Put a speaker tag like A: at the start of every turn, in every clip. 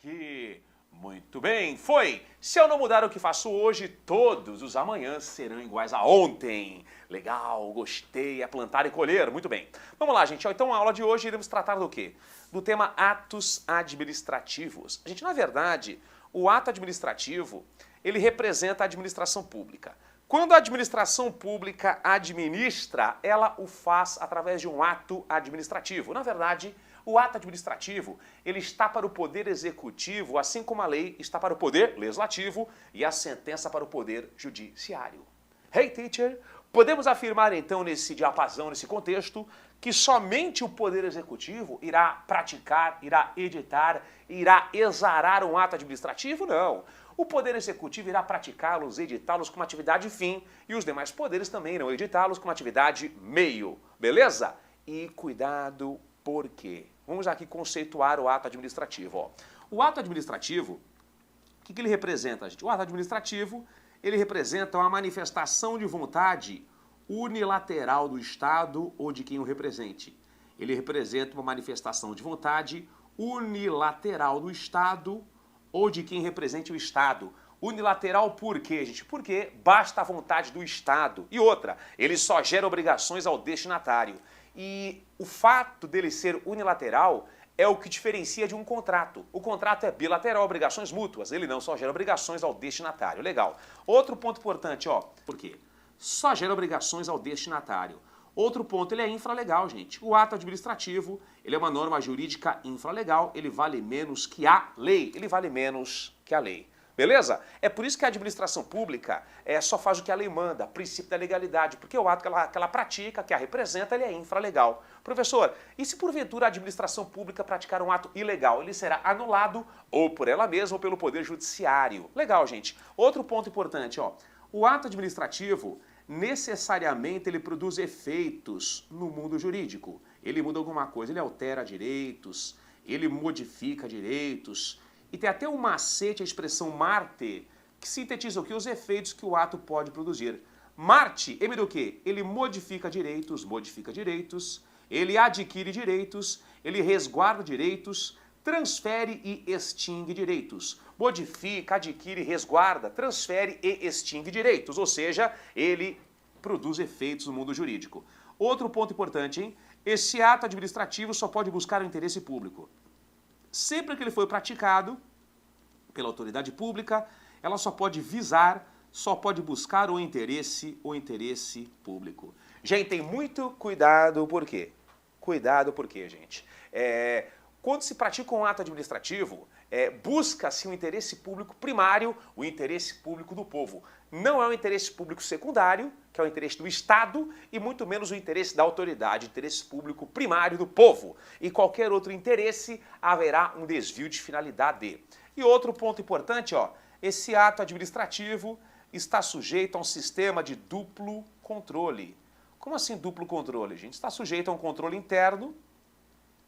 A: aqui. Muito bem, foi! Se eu não mudar o que faço hoje, todos os amanhãs serão iguais a ontem. Legal, gostei, é plantar e colher, muito bem. Vamos lá, gente, então a aula de hoje iremos tratar do quê? Do tema atos administrativos. Gente, na verdade, o ato administrativo, ele representa a administração pública. Quando a administração pública administra, ela o faz através de um ato administrativo. Na verdade, o ato administrativo, ele está para o poder executivo, assim como a lei está para o poder legislativo e a sentença para o poder judiciário. Hey, teacher! Podemos afirmar, então, nesse diapasão, nesse contexto, que somente o poder executivo irá praticar, irá editar, irá exarar um ato administrativo? Não. O poder executivo irá praticá-los, editá-los como atividade fim e os demais poderes também irão editá-los como atividade meio. Beleza? E cuidado, por quê? Vamos aqui conceituar o ato administrativo. Ó. O ato administrativo, o que ele representa, gente? O ato administrativo, ele representa uma manifestação de vontade unilateral do Estado ou de quem o represente. Ele representa uma manifestação de vontade unilateral do Estado ou de quem represente o Estado. Unilateral por quê, gente? Porque basta a vontade do Estado. E outra, ele só gera obrigações ao destinatário. E o fato dele ser unilateral é o que diferencia de um contrato. O contrato é bilateral, obrigações mútuas. Ele não só gera obrigações ao destinatário. Legal. Outro ponto importante, ó. Por quê? Só gera obrigações ao destinatário. Outro ponto, ele é infralegal, gente. O ato administrativo, ele é uma norma jurídica infralegal, ele vale menos que a lei. Ele vale menos que a lei. Beleza? É por isso que a administração pública só faz o que a lei manda, princípio da legalidade, porque o ato que ela pratica, que a representa, ele é infralegal. Professor, e se porventura a administração pública praticar um ato ilegal, ele será anulado ou por ela mesma ou pelo poder judiciário? Legal, gente. Outro ponto importante, ó. O ato administrativo, necessariamente, ele produz efeitos no mundo jurídico. Ele muda alguma coisa, ele altera direitos, ele modifica direitos. E tem até um macete, a expressão Marte, que sintetiza o que? Os efeitos que o ato pode produzir. Marte, M do quê? Ele modifica direitos, ele adquire direitos, ele resguarda direitos, transfere e extingue direitos. Modifica, adquire, resguarda, transfere e extingue direitos, ou seja, ele produz efeitos no mundo jurídico. Outro ponto importante, hein? Esse ato administrativo só pode buscar o interesse público. Sempre que ele for praticado pela autoridade pública, ela só pode visar, só pode buscar o interesse público. Gente, tem muito cuidado, por quê? Cuidado por quê, gente? Quando se pratica um ato administrativo, busca-se um interesse público primário, o interesse público do povo. Não é o interesse público secundário, que é o interesse do Estado, e muito menos o interesse da autoridade, interesse público primário do povo. E qualquer outro interesse, haverá um desvio de finalidade. E outro ponto importante, ó, esse ato administrativo está sujeito a um sistema de duplo controle. Como assim duplo controle, gente? Está sujeito a um controle interno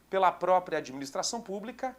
A: pela própria administração pública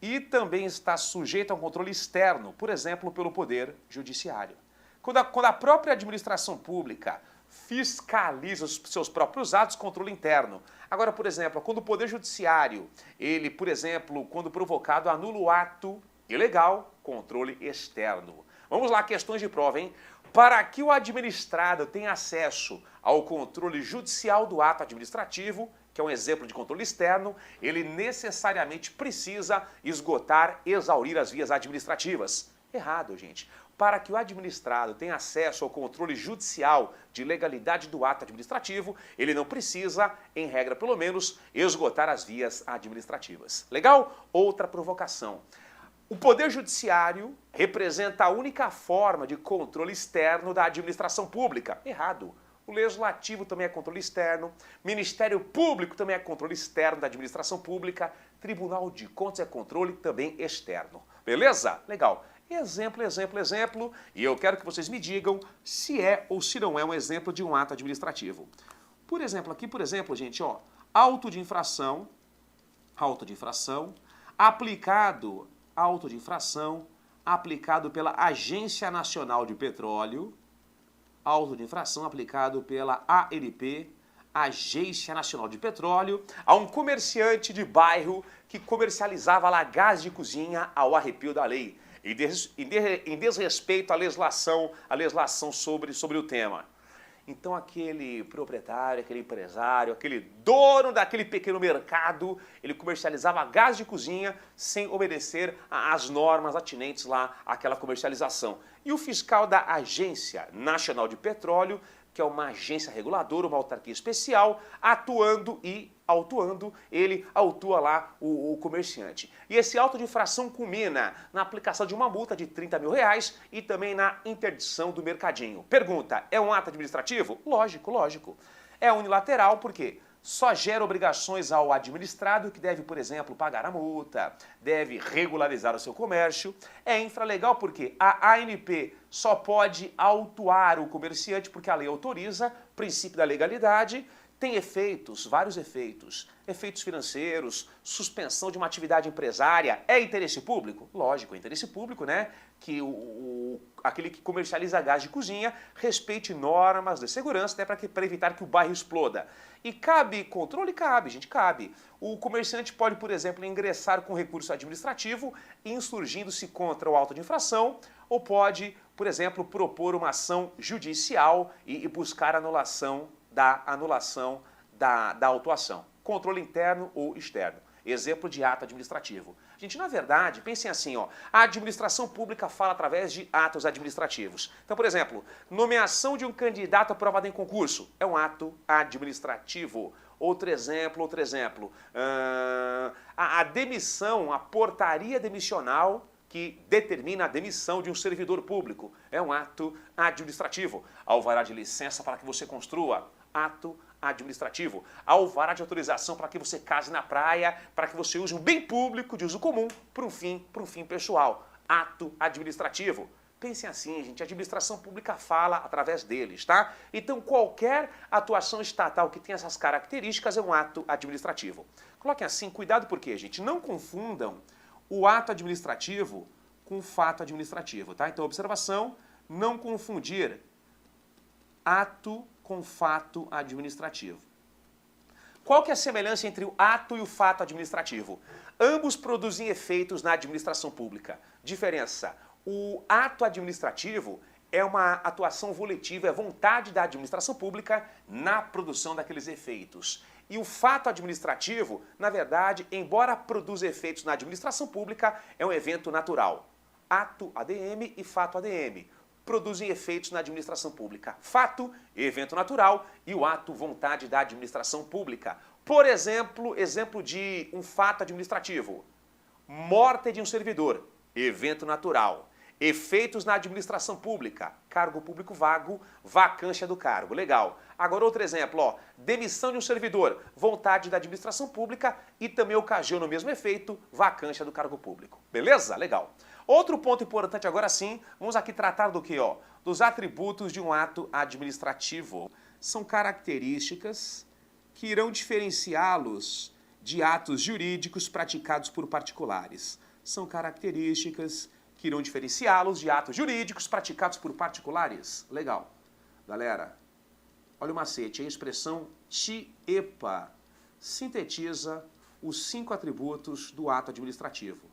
A: e também está sujeito a um controle externo, por exemplo, pelo poder judiciário. Quando a própria administração pública fiscaliza os seus próprios atos, controle interno. Agora, por exemplo, quando o poder judiciário, ele, por exemplo, quando provocado, anula o ato ilegal, controle externo. Vamos lá, questões de prova, hein? Para que o administrado tenha acesso ao controle judicial do ato administrativo, que é um exemplo de controle externo, ele necessariamente precisa esgotar, exaurir as vias administrativas. Errado, gente. Para que o administrado tenha acesso ao controle judicial de legalidade do ato administrativo, ele não precisa, em regra pelo menos, esgotar as vias administrativas. Legal? Outra provocação. O Poder Judiciário representa a única forma de controle externo da administração pública. Errado. O Legislativo também é controle externo, Ministério Público também é controle externo da administração pública, Tribunal de Contas é controle também externo. Beleza? Legal. Exemplo, e eu quero que vocês me digam se é ou se não é um exemplo de um ato administrativo. Por exemplo, aqui, gente, ó, auto de infração, aplicado pela Agência Nacional de Petróleo, auto de infração aplicado pela ANP, Agência Nacional de Petróleo, a um comerciante de bairro que comercializava lá gás de cozinha ao arrepio da lei, em desrespeito à legislação sobre o tema. Então aquele proprietário, aquele empresário, aquele dono daquele pequeno mercado, ele comercializava gás de cozinha sem obedecer às normas atinentes lá àquela comercialização. E o fiscal da Agência Nacional de Petróleo, que é uma agência reguladora, uma autarquia especial, ele autua lá o comerciante. E esse auto de infração culmina na aplicação de uma multa de R$30 mil e também na interdição do mercadinho. Pergunta, é um ato administrativo? Lógico, lógico. É unilateral porque só gera obrigações ao administrado que deve, por exemplo, pagar a multa, deve regularizar o seu comércio. É infralegal porque a ANP só pode autuar o comerciante porque a lei autoriza, princípio da legalidade. Tem efeitos, vários efeitos. Efeitos financeiros, suspensão de uma atividade empresária. É interesse público? Lógico, é interesse público, né? Que aquele que comercializa gás de cozinha respeite normas de segurança, né? Para evitar que o bairro exploda. E cabe controle? Cabe, gente, cabe. O comerciante pode, por exemplo, ingressar com recurso administrativo, insurgindo-se contra o auto de infração, ou pode, por exemplo, propor uma ação judicial e buscar anulação da autuação. Controle interno ou externo. Exemplo de ato administrativo. Gente, na verdade, pensem assim, ó, a administração pública fala através de atos administrativos. Então, por exemplo, nomeação de um candidato aprovado em concurso é um ato administrativo. Outro exemplo, a demissão, a portaria demissional que determina a demissão de um servidor público é um ato administrativo. Alvará de licença para que você construa, ato administrativo. Alvará de autorização para que você case na praia, para que você use um bem público de uso comum para um fim pessoal, ato administrativo. Pensem assim, gente, a administração pública fala através deles, tá? Então qualquer atuação estatal que tenha essas características é um ato administrativo. Coloquem assim, cuidado porque, gente, não confundam o ato administrativo com o fato administrativo, tá? Então, observação, não confundir ato com fato administrativo. Qual que é a semelhança entre o ato e o fato administrativo? Ambos produzem efeitos na administração pública. Diferença, o ato administrativo é uma atuação voletiva, é vontade da administração pública na produção daqueles efeitos. E o fato administrativo, na verdade, embora produza efeitos na administração pública, é um evento natural. Ato ADM e fato ADM produzem efeitos na administração pública. Fato, evento natural, e o ato, vontade da administração pública. Por exemplo, exemplo de um fato administrativo. Morte de um servidor, evento natural. Efeitos na administração pública, cargo público vago, vacância do cargo. Legal. Agora outro exemplo, ó, demissão de um servidor, vontade da administração pública e também ocasiona o mesmo efeito, vacância do cargo público. Beleza? Legal. Outro ponto importante agora sim, vamos aqui tratar do que, ó? Dos atributos de um ato administrativo. São características que irão diferenciá-los de atos jurídicos praticados por particulares. São características que irão diferenciá-los de atos jurídicos praticados por particulares. Legal. Galera, olha o macete, a expressão TIEPA sintetiza os 5 atributos do ato administrativo.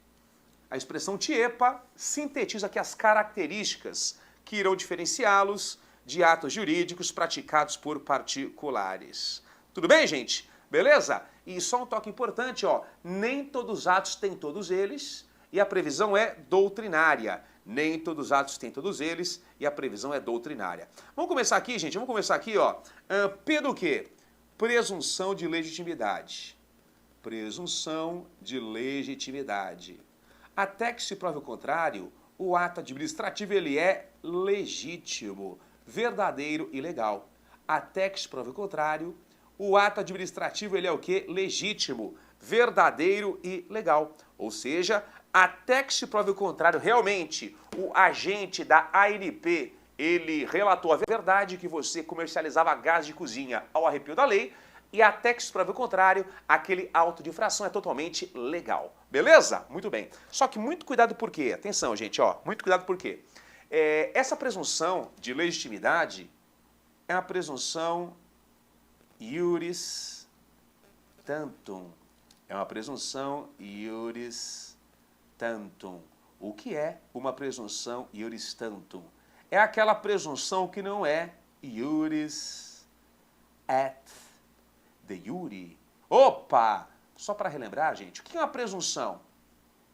A: A expressão TIEPA sintetiza aqui as características que irão diferenciá-los de atos jurídicos praticados por particulares. Tudo bem, gente? Beleza? E só um toque importante, ó, nem todos os atos têm todos eles, e a previsão é doutrinária. Nem todos os atos têm todos eles e a previsão é doutrinária. Vamos começar aqui, gente. Vamos começar aqui, ó. P do quê? Presunção de legitimidade. Presunção de legitimidade. Até que se prove o contrário, o ato administrativo ele é legítimo, verdadeiro e legal. Até que se prove o contrário, o ato administrativo ele é o quê? Legítimo, verdadeiro e legal. Ou seja, até que se prove o contrário, realmente, o agente da ANP, ele relatou a verdade que você comercializava gás de cozinha ao arrepio da lei, e até que se prove o contrário, aquele auto de infração é totalmente legal. Beleza? Muito bem. Só que muito cuidado por quê? Atenção, gente, ó, muito cuidado por quê? Essa presunção de legitimidade é uma presunção iuris tantum. É uma presunção iuris tantum. O que é uma presunção iuris tantum? É aquela presunção que não é iuris et de iure. Opa! Só para relembrar, gente, o que é uma presunção?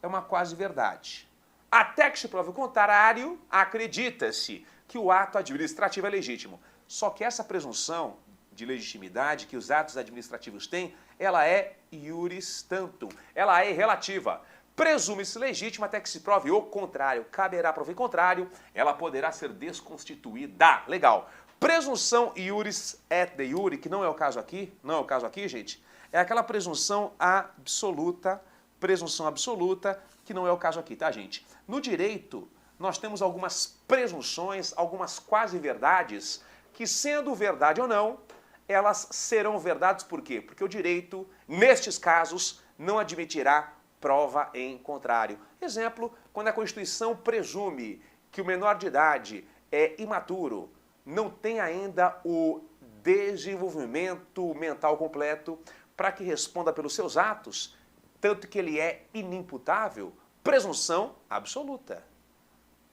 A: É uma quase-verdade. Até que se prove o contrário, acredita-se que o ato administrativo é legítimo. Só que essa presunção de legitimidade que os atos administrativos têm, ela é iuris tantum, ela é relativa. Presume-se legítima até que se prove o contrário. Caberá prover contrário, ela poderá ser desconstituída. Legal. Presunção iuris et de iure, que não é o caso aqui, gente, é aquela presunção absoluta, que não é o caso aqui, tá, gente? No direito, nós temos algumas presunções, algumas quase-verdades, que sendo verdade ou não, elas serão verdades por quê? Porque o direito, nestes casos, não admitirá prova em contrário. Exemplo, quando a Constituição presume que o menor de idade é imaturo, não tem ainda o desenvolvimento mental completo para que responda pelos seus atos, tanto que ele é inimputável, presunção absoluta.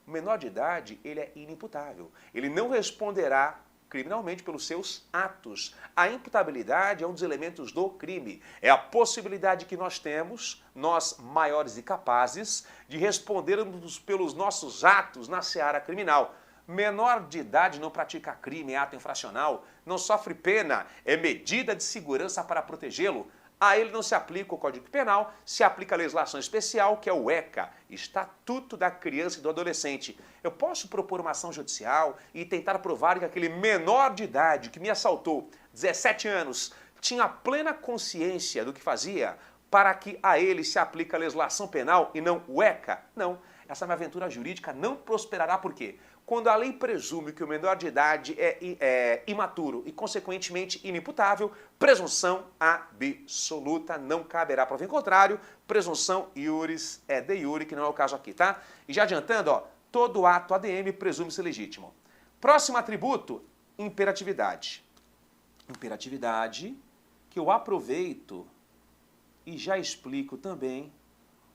A: O menor de idade, ele é inimputável. Ele não responderá criminalmente pelos seus atos. A imputabilidade é um dos elementos do crime. É a possibilidade que nós temos, nós maiores e capazes, de respondermos pelos nossos atos na seara criminal. Menor de idade não pratica crime, é ato infracional, não sofre pena, é medida de segurança para protegê-lo. A ele não se aplica o Código Penal, se aplica a legislação especial, que é o ECA, Estatuto da Criança e do Adolescente. Eu posso propor uma ação judicial e tentar provar que aquele menor de idade que me assaltou, 17 anos, tinha plena consciência do que fazia para que a ele se aplique a legislação penal e não o ECA? Não. Essa minha aventura jurídica não prosperará por quê? Quando a lei presume que o menor de idade é imaturo e, consequentemente, inimputável, presunção absoluta, não caberá prova em contrário, presunção iuris é de iure, que não é o caso aqui, tá? E já adiantando, ó, todo ato ADM presume-se legítimo. Próximo atributo, imperatividade. Imperatividade, que eu aproveito e já explico também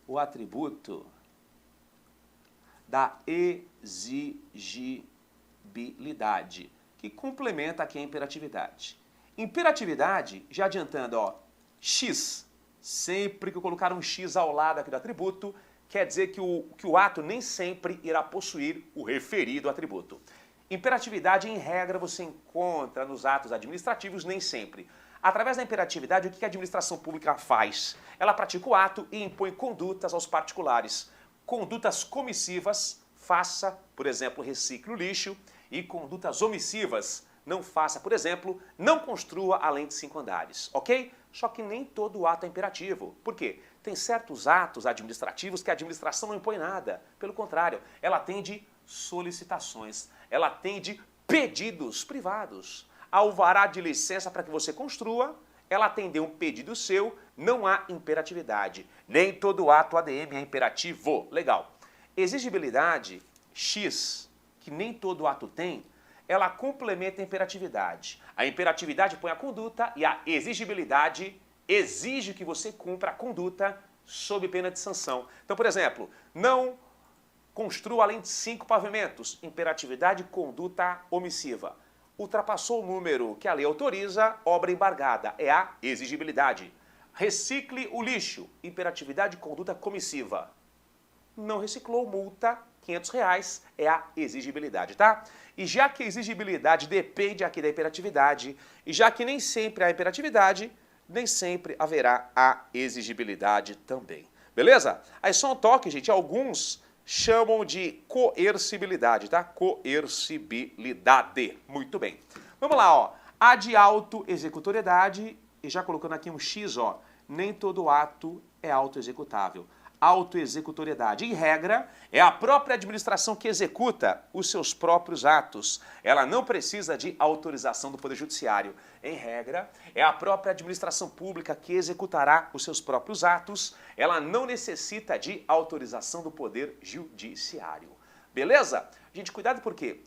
A: o atributo da exigibilidade, que complementa aqui a imperatividade. Imperatividade, já adiantando, ó, X, sempre que eu colocar um X ao lado aqui do atributo, quer dizer que o ato nem sempre irá possuir o referido atributo. Imperatividade, em regra, você encontra nos atos administrativos, nem sempre. Através da imperatividade, o que a administração pública faz? Ela pratica o ato e impõe condutas aos particulares. Condutas comissivas, faça, por exemplo, recicle o lixo, e condutas omissivas, não faça, por exemplo, não construa além de 5 andares, ok? Só que nem todo ato é imperativo. Por quê? Tem certos atos administrativos que a administração não impõe nada. Pelo contrário, ela atende solicitações, ela atende pedidos privados. Alvará de licença para que você construa, ela atendeu um pedido seu, não há imperatividade. Nem todo ato ADM é imperativo. Legal. Exigibilidade, X, que nem todo ato tem, ela complementa a imperatividade. A imperatividade põe a conduta e a exigibilidade exige que você cumpra a conduta sob pena de sanção. Então, por exemplo, não construa além de 5 pavimentos. Imperatividade, conduta omissiva. Ultrapassou o número que a lei autoriza, obra embargada. É a exigibilidade. Recicle o lixo. Imperatividade, conduta comissiva. Não reciclou, multa, R$500, é a exigibilidade, tá? E já que a exigibilidade depende aqui da imperatividade, e já que nem sempre há imperatividade, nem sempre haverá a exigibilidade também. Beleza? Aí só um toque, gente, alguns chamam de coercibilidade, tá? Coercibilidade. Muito bem. Vamos lá, ó. A de autoexecutoriedade, e já colocando aqui um X, ó, nem todo ato é autoexecutável. Autoexecutoriedade, em regra, é a própria administração que executa os seus próprios atos. Ela não precisa de autorização do Poder Judiciário. Em regra, é a própria administração pública que executará os seus próprios atos. Ela não necessita de autorização do Poder Judiciário. Beleza? Gente, cuidado porque,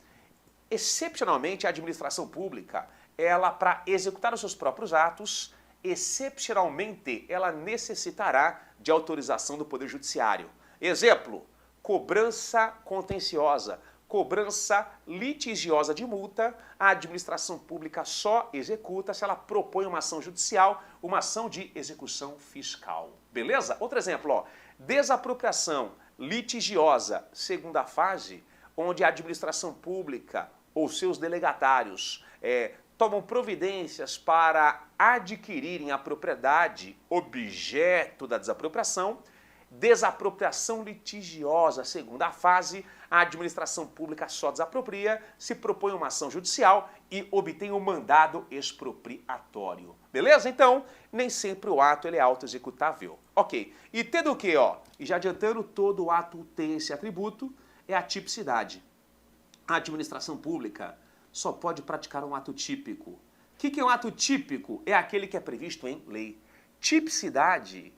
A: excepcionalmente, a administração pública, ela, para executar os seus próprios atos, excepcionalmente, ela necessitará de autorização do Poder Judiciário. Exemplo, cobrança contenciosa, cobrança litigiosa de multa, a administração pública só executa se ela propõe uma ação judicial, uma ação de execução fiscal. Beleza? Outro exemplo, ó, desapropriação litigiosa, segunda fase, onde a administração pública ou seus delegatários tomam providências para adquirirem a propriedade objeto da desapropriação. Desapropriação litigiosa, segunda fase, a administração pública só desapropria se propõe uma ação judicial e obtém um mandado expropriatório. Beleza? Então, nem sempre o ato ele é auto-executável. Ok. E tendo o quê, ó? E já adiantando, todo ato tem esse atributo, é a tipicidade. A administração pública só pode praticar um ato típico. O que é um ato típico? É aquele que é previsto em lei. Tipicidade,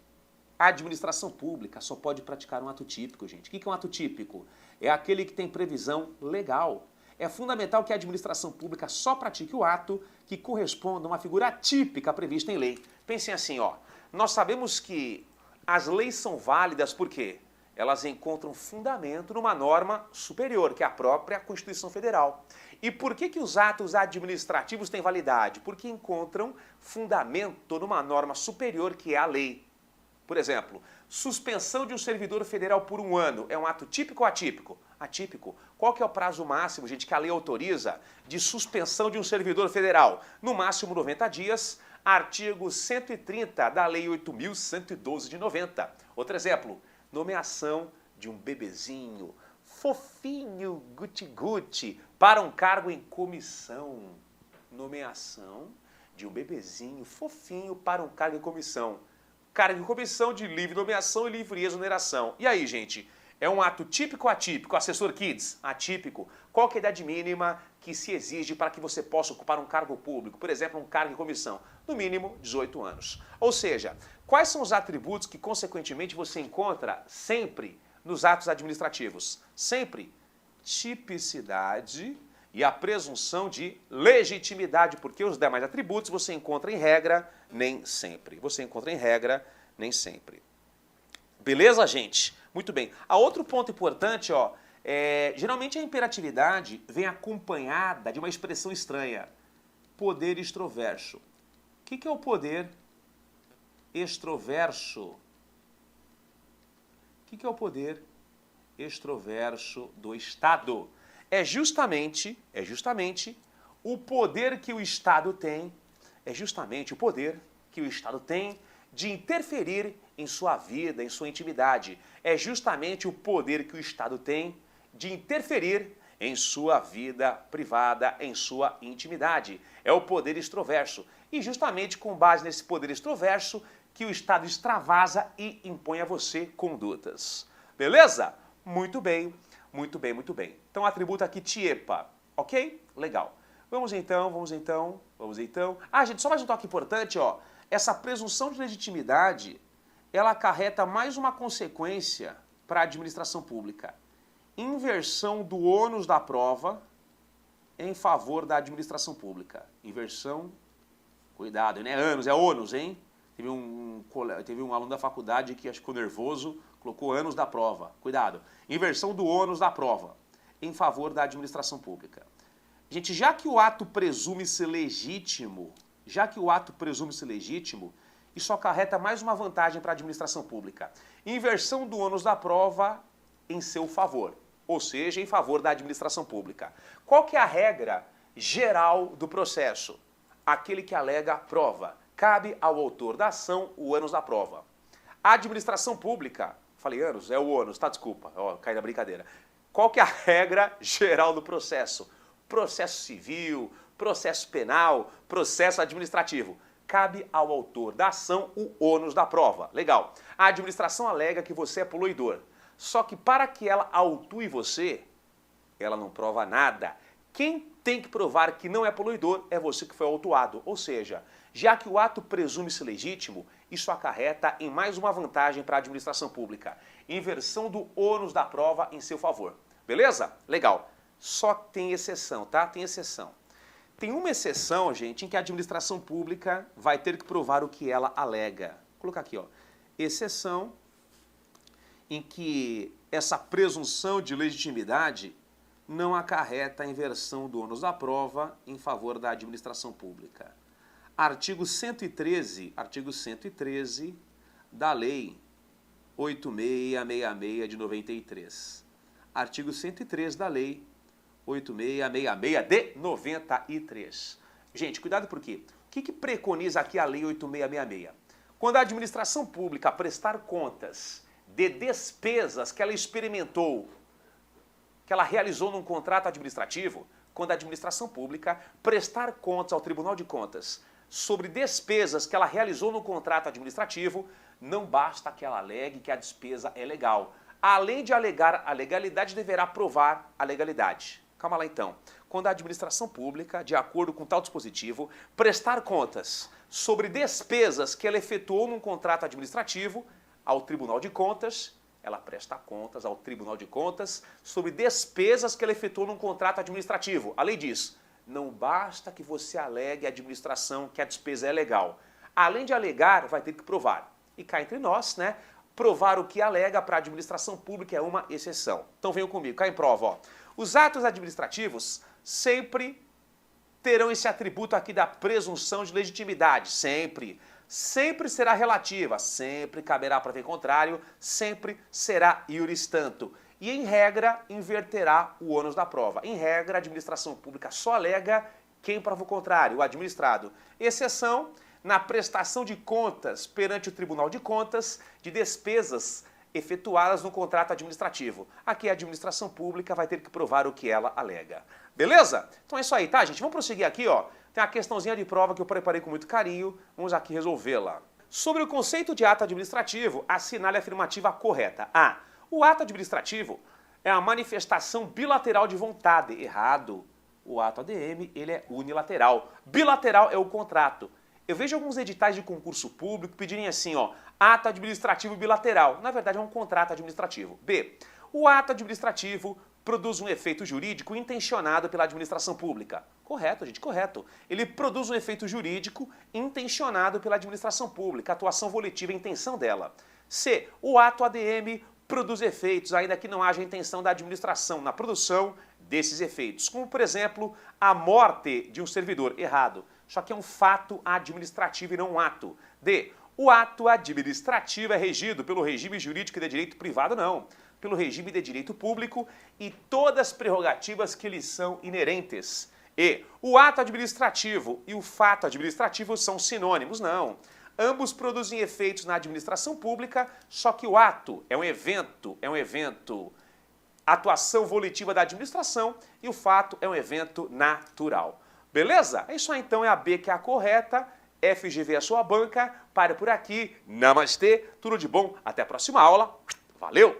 A: a administração pública só pode praticar um ato típico, gente. O que é um ato típico? É aquele que tem previsão legal. É fundamental que a administração pública só pratique o ato que corresponda a uma figura típica prevista em lei. Pensem assim, ó. Nós sabemos que as leis são válidas por quê? Elas encontram fundamento numa norma superior, que é a própria Constituição Federal. E por que os atos administrativos têm validade? Porque encontram fundamento numa norma superior, que é a lei. Por exemplo, suspensão de um servidor federal por 1 ano é um ato típico ou atípico? Atípico. Qual que é o prazo máximo, gente, que a lei autoriza de suspensão de um servidor federal? No máximo 90 dias, artigo 130 da Lei 8.112 de 90. Outro exemplo, nomeação de um bebezinho fofinho, guti-guti, para um cargo em comissão. Nomeação de um bebezinho fofinho para um cargo em comissão. Cargo em comissão de livre nomeação e livre exoneração. E aí, gente, é um ato típico ou atípico? Assessor Kids, atípico. Qual que é a idade mínima que se exige para que você possa ocupar um cargo público? Por exemplo, um cargo em comissão. No mínimo, 18 anos. Ou seja, quais são os atributos que, consequentemente, você encontra sempre nos atos administrativos? Sempre tipicidade e a presunção de legitimidade, porque os demais atributos você encontra em regra nem sempre. Você encontra em regra nem sempre. Beleza, gente? Muito bem. A outro ponto importante, ó, geralmente a imperatividade vem acompanhada de uma expressão estranha. Poder extroverso. O que é o poder extroverso? O que é o poder extroverso do Estado? É justamente o poder que o Estado tem, de interferir em sua vida, em sua intimidade. É justamente o poder que o Estado tem de interferir em sua vida privada, em sua intimidade. É o poder extroverso. E justamente com base nesse poder extroverso que o Estado extravasa e impõe a você condutas. Beleza? Muito bem, muito bem, muito bem. Então, atributo aqui tiepa, ok? Legal. Vamos então. Ah, gente, só mais um toque importante, ó. Essa presunção de legitimidade, ela acarreta mais uma consequência para a administração pública. Inversão do ônus da prova em favor da administração pública. Inversão, cuidado, não é ânus, é ônus, hein? Teve um aluno da faculdade que acho que ficou nervoso, colocou ânus da prova. Cuidado. Inversão do ônus da prova em favor da administração pública. Gente, já que o ato presume-se legítimo, isso acarreta mais uma vantagem para a administração pública. Inversão do ônus da prova em seu favor, ou seja, em favor da administração pública. Qual que é a regra geral do processo? Aquele que alega prova. Cabe ao autor da ação o ônus da prova. A administração pública, falei ônus, é o ônus, tá? Desculpa, ó, caí na brincadeira. Qual que é a regra geral do processo? Processo civil, processo penal, processo administrativo. Cabe ao autor da ação o ônus da prova. Legal. A administração alega que você é poluidor. Só que para que ela autue você, ela não prova nada. Quem tem que provar que não é poluidor é você que foi autuado. Ou seja, já que o ato presume-se legítimo, isso acarreta em mais uma vantagem para a administração pública. Inversão do ônus da prova em seu favor. Beleza? Legal. Só tem exceção, tá? Tem exceção. Tem uma exceção, gente, em que a administração pública vai ter que provar o que ela alega. Vou colocar aqui, ó. Exceção em que essa presunção de legitimidade não acarreta a inversão do ônus da prova em favor da administração pública. Artigo 113 da Lei 8666 de 93. Artigo 103 da Lei 8666 de 93. Gente, cuidado por quê? O que preconiza aqui a Lei 8666? Quando a administração pública prestar contas de despesas que ela experimentou, que ela realizou num contrato administrativo, quando a administração pública prestar contas ao Tribunal de Contas sobre despesas que ela realizou no contrato administrativo, não basta que ela alegue que a despesa é legal. Além de alegar a legalidade, deverá provar a legalidade. Calma lá então. Quando a administração pública, de acordo com tal dispositivo, prestar contas sobre despesas que ela efetuou num contrato administrativo ao Tribunal de Contas, ela presta contas ao Tribunal de Contas sobre despesas que ela efetuou num contrato administrativo. A lei diz, não basta que você alegue à administração que a despesa é legal. Além de alegar, vai ter que provar. E cá entre nós, né? Provar o que alega para a administração pública é uma exceção. Então venham comigo, cá em prova, ó. Os atos administrativos sempre terão esse atributo aqui da presunção de legitimidade, sempre. Sempre será relativa, sempre caberá prova em contrário, sempre será iuris tanto. E, em regra, inverterá o ônus da prova. Em regra, a administração pública só alega quem prova o contrário, o administrado. Exceção na prestação de contas perante o Tribunal de Contas de despesas efetuadas no contrato administrativo. Aqui a administração pública vai ter que provar o que ela alega. Beleza? Então é isso aí, tá, gente? Vamos prosseguir aqui, ó. Tem uma questãozinha de prova que eu preparei com muito carinho. Vamos aqui resolvê-la. Sobre o conceito de ato administrativo, assinale a afirmativa correta. A. O ato administrativo é a manifestação bilateral de vontade. Errado. O ato ADM, ele é unilateral. Bilateral é o contrato. Eu vejo alguns editais de concurso público pedirem assim, ó, ato administrativo bilateral. Na verdade, é um contrato administrativo. B. O ato administrativo produz um efeito jurídico intencionado pela administração pública. Correto, gente, correto. Ele produz um efeito jurídico intencionado pela administração pública, atuação volitiva, intenção dela. C. O ato ADM produz efeitos, ainda que não haja intenção da administração na produção desses efeitos, como, por exemplo, a morte de um servidor. Errado. Só que é um fato administrativo e não um ato. D. O ato administrativo é regido pelo regime jurídico de direito privado, não. Pelo regime de direito público e todas as prerrogativas que lhes são inerentes. E. O ato administrativo e o fato administrativo são sinônimos, não. Ambos produzem efeitos na administração pública, só que o ato é um evento, atuação volitiva da administração e o fato é um evento natural. Beleza? É isso aí, então, é a B que é a correta. FGV é a sua banca. Pare por aqui. Namastê. Tudo de bom. Até a próxima aula. Valeu!